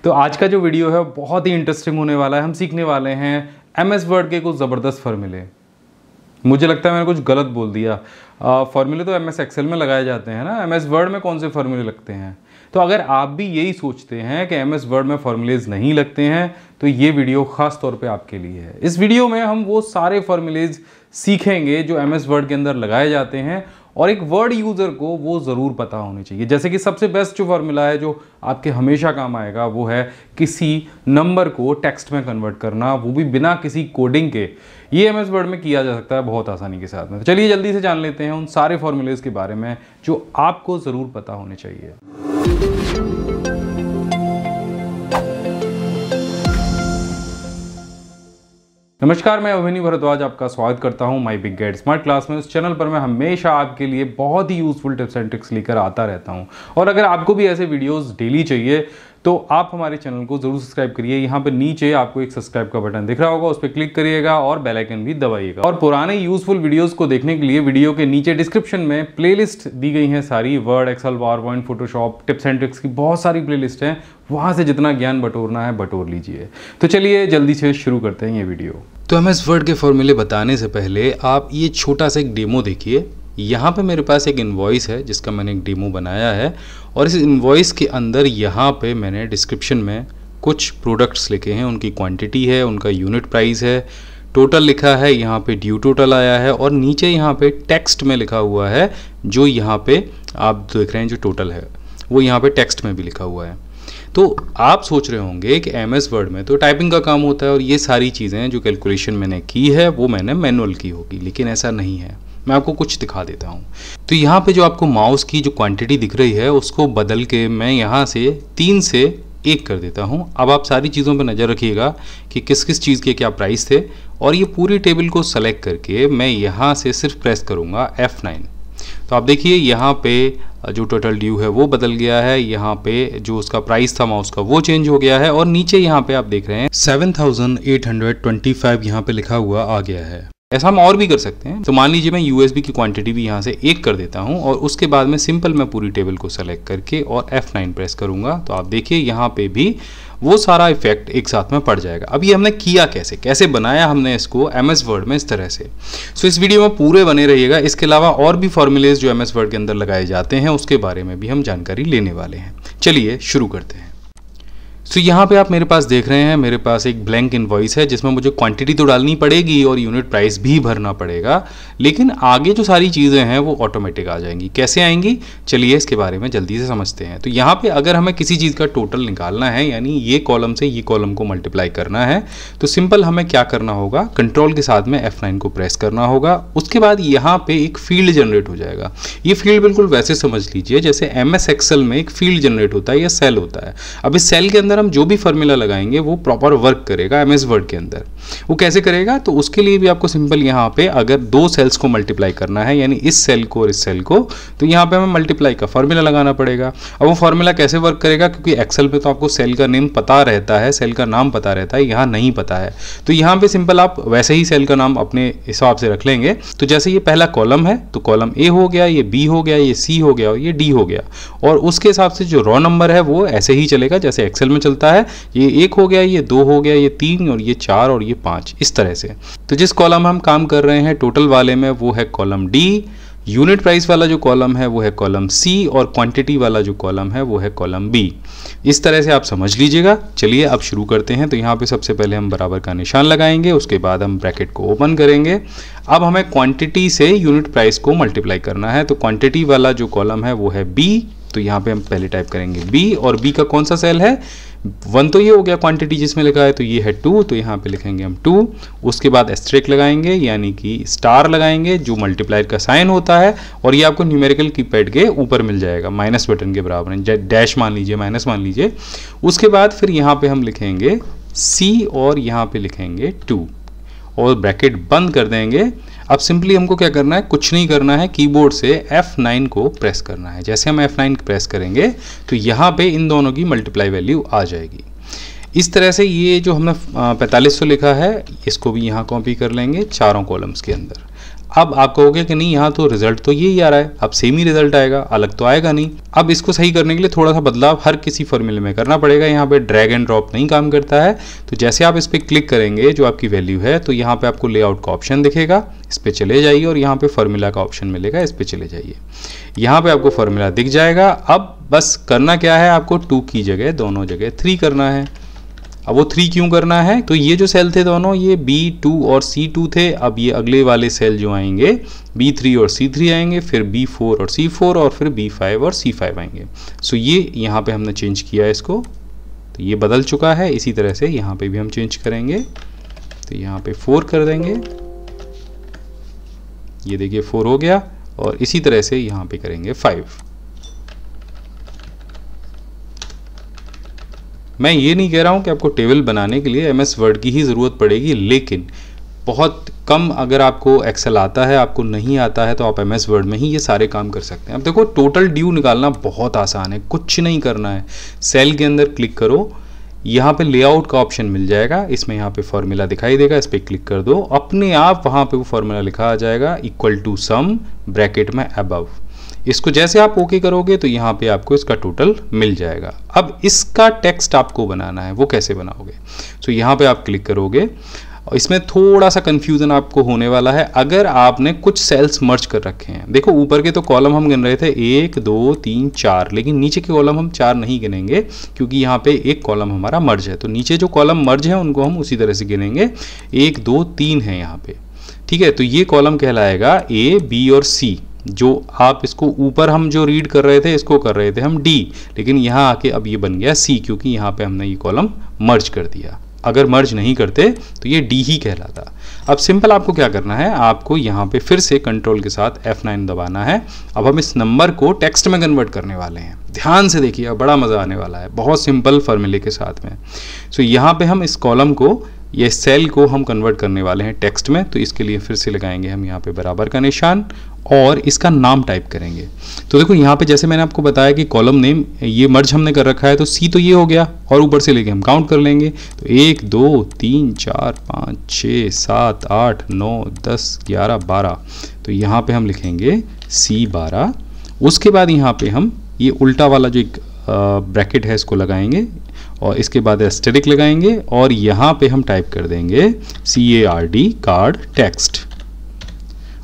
तो आज का जो वीडियो है बहुत ही इंटरेस्टिंग होने वाला है। हम सीखने वाले हैं MS वर्ड के कुछ ज़बरदस्त फार्मूले। मुझे लगता है मैंने कुछ गलत बोल दिया। फार्मूले तो MS एक्सेल में लगाए जाते हैं ना, MS वर्ड में कौन से फार्मूले लगते हैं? तो अगर आप भी यही सोचते हैं कि MS वर्ड में फार्मूलेज नहीं लगते हैं तो ये वीडियो ख़ास तौर पे आपके लिए है। इस वीडियो में हम वो सारे फार्मूलेज सीखेंगे जो MS वर्ड के अंदर लगाए जाते हैं और एक वर्ड यूज़र को वो ज़रूर पता होनी चाहिए। जैसे कि सबसे बेस्ट जो फार्मूला है जो आपके हमेशा काम आएगा वो है किसी नंबर को टेक्स्ट में कन्वर्ट करना, वो भी बिना किसी कोडिंग के। ये MS वर्ड में किया जा सकता है बहुत आसानी के साथ में। तो चलिए जल्दी से जान लेते हैं उन सारे फार्मूलेज के बारे में जो आपको ज़रूर पता होने चाहिए। नमस्कार, मैं अभिमन्यु भारद्वाज आपका स्वागत करता हूं my big guide smart class में। उस चैनल पर मैं हमेशा आपके लिए बहुत ही यूजफुल टिप्स एंड ट्रिक्स लेकर आता रहता हूं। और अगर आपको भी ऐसे वीडियोस डेली चाहिए तो आप हमारे चैनल को जरूर सब्सक्राइब करिए। यहाँ पे नीचे आपको एक सब्सक्राइब का बटन दिख रहा होगा, उस पर क्लिक करिएगा और बेल आइकन भी दबाइएगा। और पुराने यूजफुल वीडियोस को देखने के लिए वीडियो के नीचे डिस्क्रिप्शन में प्लेलिस्ट दी गई है सारी, Word, Excel, PowerPoint, Photoshop, tips and tricks की बहुत सारी प्लेलिस्ट हैं। वहाँ से जितना ज्ञान बटोरना है बटोर लीजिए। तो चलिए जल्दी से शुरू करते हैं ये वीडियो। तो MS वर्ड के फॉर्मूले बताने से पहले आप ये छोटा सा एक डेमो देखिए। यहाँ पे मेरे पास एक इनवॉइस है जिसका मैंने एक डेमो बनाया है और इस इनवॉइस के अंदर यहाँ पे मैंने डिस्क्रिप्शन में कुछ प्रोडक्ट्स लिखे हैं, उनकी क्वांटिटी है, उनका यूनिट प्राइस है, टोटल लिखा है, यहाँ पे ड्यू टोटल आया है और नीचे यहाँ पे टेक्स्ट में लिखा हुआ है जो यहाँ पे आप देख रहे हैं जो टोटल है वो यहाँ पे टेक्स्ट में भी लिखा हुआ है। तो आप सोच रहे होंगे कि MS वर्ड में तो टाइपिंग का काम होता है और ये सारी चीज़ें जो कैलकुलेशन मैंने की है वो मैंने मैनुअल की होगी, लेकिन ऐसा नहीं है। मैं आपको कुछ दिखा देता हूँ। तो यहाँ पे जो आपको माउस की जो क्वांटिटी दिख रही है उसको बदल के मैं यहाँ से 3 से 1 कर देता हूँ। अब आप सारी चीज़ों पे नज़र रखिएगा कि किस किस चीज़ के क्या प्राइस थे और ये पूरी टेबल को सेलेक्ट करके मैं यहाँ से सिर्फ प्रेस करूँगा F9। तो आप देखिए यहाँ पे जो टोटल ड्यू है वो बदल गया है, यहाँ पे जो उसका प्राइस था माउस का वो चेंज हो गया है और नीचे यहाँ पे आप देख रहे हैं 7825 यहाँ पे लिखा हुआ आ गया है। ऐसा हम और भी कर सकते हैं। तो मान लीजिए मैं USB की क्वांटिटी भी यहाँ से 1 कर देता हूँ और उसके बाद में सिंपल मैं पूरी टेबल को सेलेक्ट करके और F9 प्रेस करूँगा तो आप देखिए यहाँ पे भी वो सारा इफेक्ट एक साथ में पड़ जाएगा। अब ये हमने किया कैसे बनाया हमने इसको MS वर्ड में इस तरह से। सो इस वीडियो में पूरे बने रहिएगा। इसके अलावा और भी फॉर्मूलेज जो MS वर्ड के अंदर लगाए जाते हैं उसके बारे में भी हम जानकारी लेने वाले हैं। चलिए शुरू करते हैं। तो यहाँ पे आप मेरे पास देख रहे हैं, मेरे पास एक ब्लैंक इनवॉइस है जिसमें मुझे क्वांटिटी तो डालनी पड़ेगी और यूनिट प्राइस भी भरना पड़ेगा, लेकिन आगे जो सारी चीज़ें हैं वो ऑटोमेटिक आ जाएंगी। कैसे आएंगी चलिए इसके बारे में जल्दी से समझते हैं। तो यहाँ पे अगर हमें किसी चीज़ का टोटल निकालना है, यानी ये कॉलम से ये कॉलम को मल्टीप्लाई करना है, तो सिंपल हमें क्या करना होगा, कंट्रोल के साथ में F9 को प्रेस करना होगा। उसके बाद यहाँ पे एक फील्ड जनरेट हो जाएगा। ये फील्ड बिल्कुल वैसे समझ लीजिए जैसे MS एक्सेल में एक फील्ड जनरेट होता है या सेल होता है। अब इस सेल के अंदर हम जो भी फार्मूला लगाएंगे वो प्रॉपर वर्क करेगा MS वर्ड के अंदर। वो कैसे करेगा, तो उसके लिए भी आपको सिंपल यहाँ पे अगर 2 सेल्स को मल्टीप्लाई करना है, यानी इस सेल को और इस सेल को, तो यहाँ पे हमें मल्टीप्लाई का फार्मूला लगाना पड़ेगा। अब वो फार्मूला कैसे वर्क करेगा, क्योंकि एक्सेल पे तो आपको सेल का नेम पता रहता है, सेल का नाम पता रहता है, यहाँ नहीं पता है। तो यहाँ पे सिंपल आप वैसे ही सेल का नाम अपने हिसाब से रख लेंगे। तो जैसे ये पहला कॉलम है तो कॉलम A हो गया, ये B हो गया, ये C हो गया और ये D हो गया। और उसके हिसाब से जो रॉ नंबर है वो ऐसे ही चलेगा जैसे एक्सेल में चलता है। ये 1 हो गया, ये 2 हो गया, ये 3 और ये 4 और ये 5, इस तरह से। तो जिस कॉलम में हम काम कर रहे हैं टोटल वाले में वो है कॉलम D, यूनिट प्राइस वाला जो कॉलम है वो है कॉलम C और क्वांटिटी वाला जो कॉलम है वो है कॉलम B। इस तरह से आप समझ लीजिएगा। चलिए अब शुरू करते हैं। तो यहाँ पे सबसे पहले हम बराबर का निशान लगाएंगे, उसके बाद हम ब्रैकेट को ओपन करेंगे। अब हमें क्वांटिटी से यूनिट प्राइस को मल्टीप्लाई करना है। तो क्वांटिटी वाला जो कॉलम है वो है B, तो यहाँ पे हम पहले टाइप करेंगे B और B का कौन सा सेल है, 1 तो ये हो गया क्वांटिटी जिसमें लिखा है, तो ये है 2, तो यहाँ पे लिखेंगे हम 2। उसके बाद एस्टेरिस्क लगाएंगे यानी कि स्टार लगाएंगे जो मल्टीप्लायर का साइन होता है और ये आपको न्यूमेरिकल कीपैड के ऊपर मिल जाएगा, माइनस बटन के बराबर, डैश मान लीजिए, माइनस मान लीजिए। उसके बाद फिर यहाँ पे हम लिखेंगे C और यहाँ पे लिखेंगे 2 और ब्रैकेट बंद कर देंगे। अब सिंपली हमको क्या करना है, कुछ नहीं करना है, कीबोर्ड से F9 को प्रेस करना है। जैसे हम F9 प्रेस करेंगे तो यहाँ पे इन दोनों की मल्टीप्लाई वैल्यू आ जाएगी। इस तरह से ये जो हमने 4500 लिखा है इसको भी यहाँ कॉपी कर लेंगे चारों कॉलम्स के अंदर। अब आप कहोगे कि नहीं यहाँ तो रिजल्ट तो यही आ रहा है, अब सेम ही रिजल्ट आएगा, अलग तो आएगा नहीं। अब इसको सही करने के लिए थोड़ा सा बदलाव हर किसी फॉर्मूले में करना पड़ेगा। यहाँ पे ड्रैग एंड ड्रॉप नहीं काम करता है। तो जैसे आप इस पर क्लिक करेंगे जो आपकी वैल्यू है, तो यहाँ पे आपको लेआउट का ऑप्शन दिखेगा, इस पर चले जाइए और यहाँ पे फॉर्मूला का ऑप्शन मिलेगा, इस पर चले जाइए। यहाँ पे आपको फॉर्मूला दिख जाएगा। अब बस करना क्या है, आपको 2 की जगह दोनों जगह 3 करना है। अब वो 3 क्यों करना है, तो ये जो सेल थे दोनों, ये B2 और C2 थे। अब ये अगले वाले सेल जो आएंगे B3 और C3 आएंगे, फिर B4 और C4 और फिर B5 और C5 आएंगे। सो ये यहाँ पे हमने चेंज किया है इसको, तो ये बदल चुका है। इसी तरह से यहाँ पे भी हम चेंज करेंगे, तो यहाँ पे 4 कर देंगे, ये देखिए 4 हो गया। और इसी तरह से यहाँ पे करेंगे 5। मैं ये नहीं कह रहा हूँ कि आपको टेबल बनाने के लिए MS वर्ड की ही ज़रूरत पड़ेगी, लेकिन बहुत कम अगर आपको एक्सेल आता है, आपको नहीं आता है, तो आप MS वर्ड में ही ये सारे काम कर सकते हैं। अब देखो टोटल ड्यू निकालना बहुत आसान है, कुछ नहीं करना है। सेल के अंदर क्लिक करो, यहाँ पे लेआउट का ऑप्शन मिल जाएगा, इसमें यहाँ पे फॉर्मूला दिखाई देगा, इस पर क्लिक कर दो, अपने आप वहाँ पे वो फॉर्मूला लिखा आ जाएगा, इक्वल टू सम ब्रैकेट में अबव। इसको जैसे आप ओके करोगे तो यहाँ पे आपको इसका टोटल मिल जाएगा। अब इसका टेक्स्ट आपको बनाना है, वो कैसे बनाओगे, तो यहाँ पे आप क्लिक करोगे। और इसमें थोड़ा सा कंफ्यूजन आपको होने वाला है अगर आपने कुछ सेल्स मर्ज कर रखे हैं। देखो ऊपर के तो कॉलम हम गिन रहे थे 1 2 3 4, लेकिन नीचे के कॉलम हम 4 नहीं गिनेंगे क्योंकि यहाँ पे एक कॉलम हमारा मर्ज है। तो नीचे जो कॉलम मर्ज है उनको हम उसी तरह से गिनेंगे, 1 2 3 है यहाँ पे, ठीक है। तो ये कॉलम कहलाएगा A B और C। जो आप इसको ऊपर हम जो रीड कर रहे थे, इसको कर रहे थे हम D, लेकिन यहाँ आके अब ये बन गया C, क्योंकि यहाँ पे हमने ये कॉलम मर्ज कर दिया। अगर मर्ज नहीं करते तो ये D ही कहलाता। अब सिंपल आपको क्या करना है, आपको यहाँ पे फिर से कंट्रोल के साथ F9 दबाना है। अब हम इस नंबर को टेक्स्ट में कन्वर्ट करने वाले हैं, ध्यान से देखिए, अब बड़ा मज़ा आने वाला है, बहुत सिंपल फॉर्मूले के साथ में। सो यहाँ पे हम इस कॉलम को, ये सेल को हम कन्वर्ट करने वाले हैं टेक्स्ट में। तो इसके लिए फिर से लगाएंगे हम यहाँ पे बराबर का निशान और इसका नाम टाइप करेंगे। तो देखो यहाँ पे जैसे मैंने आपको बताया कि कॉलम नेम ये मर्ज हमने कर रखा है, तो C तो ये हो गया और ऊपर से लेके हम काउंट कर लेंगे। तो 1 2 3 4 5 6 7 8 9 10 11 12। तो यहाँ पे हम लिखेंगे C12। उसके बाद यहाँ पे हम ये उल्टा वाला जो एक ब्रैकेट है इसको लगाएंगे और इसके बाद एस्टेरिक लगाएंगे और यहाँ पे हम टाइप कर देंगे CARD कार्ड टेक्स्ट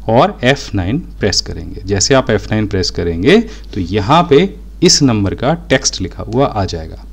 और F9 प्रेस करेंगे। जैसे आप F9 प्रेस करेंगे तो यहाँ पे इस नंबर का टेक्स्ट लिखा हुआ आ जाएगा।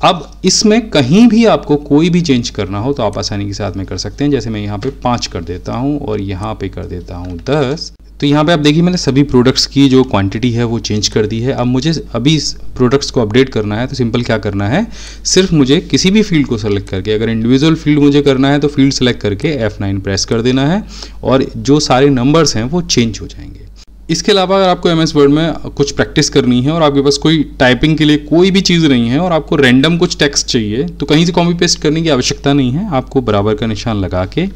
अब इसमें कहीं भी आपको कोई भी चेंज करना हो तो आप आसानी के साथ में कर सकते हैं। जैसे मैं यहाँ पे 5 कर देता हूँ और यहाँ पे कर देता हूँ 10। तो यहाँ पे आप देखिए मैंने सभी प्रोडक्ट्स की जो क्वांटिटी है वो चेंज कर दी है। अब मुझे अभी इस प्रोडक्ट्स को अपडेट करना है, तो सिंपल क्या करना है, सिर्फ मुझे किसी भी फील्ड को सेलेक्ट करके, अगर इंडिविजुअल फील्ड मुझे करना है तो फील्ड सेलेक्ट करके F9 प्रेस कर देना है और जो सारे नंबर्स हैं वो चेंज हो जाएंगे। इसके अलावा अगर आपको MS वर्ड में कुछ प्रैक्टिस करनी है और आपके पास कोई टाइपिंग के लिए कोई भी चीज़ नहीं है और आपको रैंडम कुछ टेक्स्ट चाहिए, तो कहीं से कॉपी पेस्ट करने की आवश्यकता नहीं है। आपको बराबर का निशान लगा के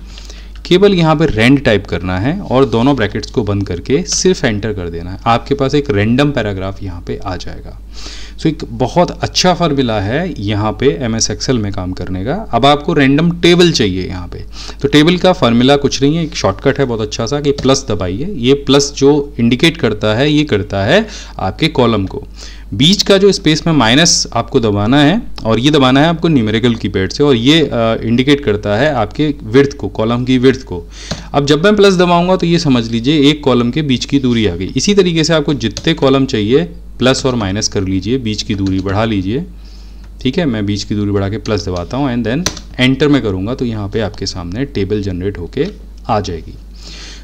केवल यहाँ पे रैंड टाइप करना है और दोनों ब्रैकेट्स को बंद करके सिर्फ एंटर कर देना है। आपके पास एक रैंडम पैराग्राफ यहाँ पे आ जाएगा। सो एक बहुत अच्छा फॉर्मूला है यहाँ पे MS एक्सेल में काम करने का। अब आपको रैंडम टेबल चाहिए यहाँ पे, तो टेबल का फॉर्मूला कुछ नहीं है, एक शॉर्टकट है बहुत अच्छा सा कि प्लस दबाइए। ये प्लस जो इंडिकेट करता है, ये करता है आपके कॉलम को। बीच का जो स्पेस में माइनस आपको दबाना है और ये दबाना है आपको न्यूमेरिकल कीपैड से, और ये इंडिकेट करता है आपके विड्थ को, कॉलम की विड्थ को। अब जब मैं प्लस दबाऊंगा तो ये समझ लीजिए एक कॉलम के बीच की दूरी आ गई। इसी तरीके से आपको जितने कॉलम चाहिए प्लस और माइनस कर लीजिए, बीच की दूरी बढ़ा लीजिए। ठीक है, मैं बीच की दूरी बढ़ा के प्लस दबाता हूँ एंड देन एंटर में करूँगा तो यहाँ पे आपके सामने टेबल जनरेट होके आ जाएगी।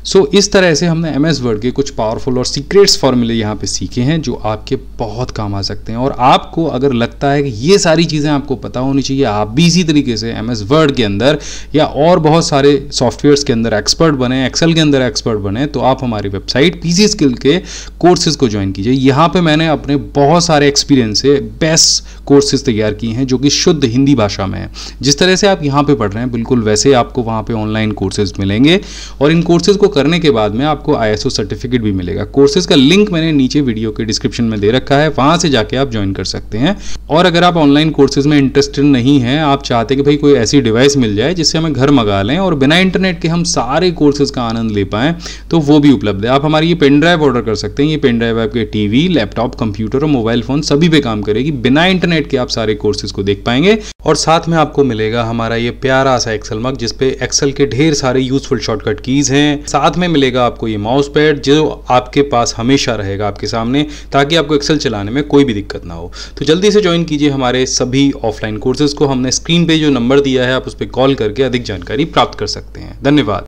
सो इस तरह से हमने MS वर्ड के कुछ पावरफुल और सीक्रेट्स फॉर्मूले यहाँ पे सीखे हैं जो आपके बहुत काम आ सकते हैं। और आपको अगर लगता है कि ये सारी चीज़ें आपको पता होनी चाहिए, आप भी इसी तरीके से MS वर्ड के अंदर या और बहुत सारे सॉफ्टवेयर्स के अंदर एक्सपर्ट बने, एक्सेल के अंदर एक्सपर्ट बने, तो आप हमारी वेबसाइट PC स्किल के कोर्सेज़ को ज्वाइन कीजिए। यहाँ पर मैंने अपने बहुत सारे एक्सपीरियंस से बेस्ट कोर्सेज तैयार किए हैं जो कि शुद्ध हिंदी भाषा में है। जिस तरह से आप यहाँ पे पढ़ रहे हैं बिल्कुल वैसे आपको वहाँ पे ऑनलाइन कोर्सेज मिलेंगे और इन कोर्सेज को करने के बाद में आपको ISO सर्टिफिकेट भी मिलेगा। कोर्सेज का लिंक मैंने नीचे वीडियो के डिस्क्रिप्शन में दे रखा है, वहां से जाके आप ज्वाइन कर सकते हैं। और अगर आप ऑनलाइन कोर्सेज में इंटरेस्टेड नहीं हैं, आप चाहते कि भाई कोई ऐसी डिवाइस मिल जाए जिससे हमें घर मंगा लें और बिना इंटरनेट के हम सारे कोर्सेज का आनंद ले पाएं, तो वो भी उपलब्ध है। आप हमारी ये पेन ड्राइव ऑर्डर कर सकते हैं। ये पेन ड्राइव आपके टीवी, लैपटॉप, कंप्यूटर और मोबाइल फोन सभी पे काम करेगी। बिना इंटरनेट के आप सारे कोर्सेज को देख पाएंगे और साथ में आपको मिलेगा हमारा ये प्यारा सा एक्सेल मग जिसपे एक्सेल के ढेर सारे यूजफुल शॉर्टकट कीज हैं। साथ में मिलेगा आपको ये माउस पैड जो आपके पास हमेशा रहेगा आपके सामने, ताकि आपको एक्सेल चलाने में कोई भी दिक्कत ना हो। तो जल्दी से ज्वाइन कीजिए हमारे सभी ऑफलाइन कोर्सेज को। हमने स्क्रीन पे जो नंबर दिया है आप उस पर कॉल करके अधिक जानकारी प्राप्त कर सकते हैं। धन्यवाद।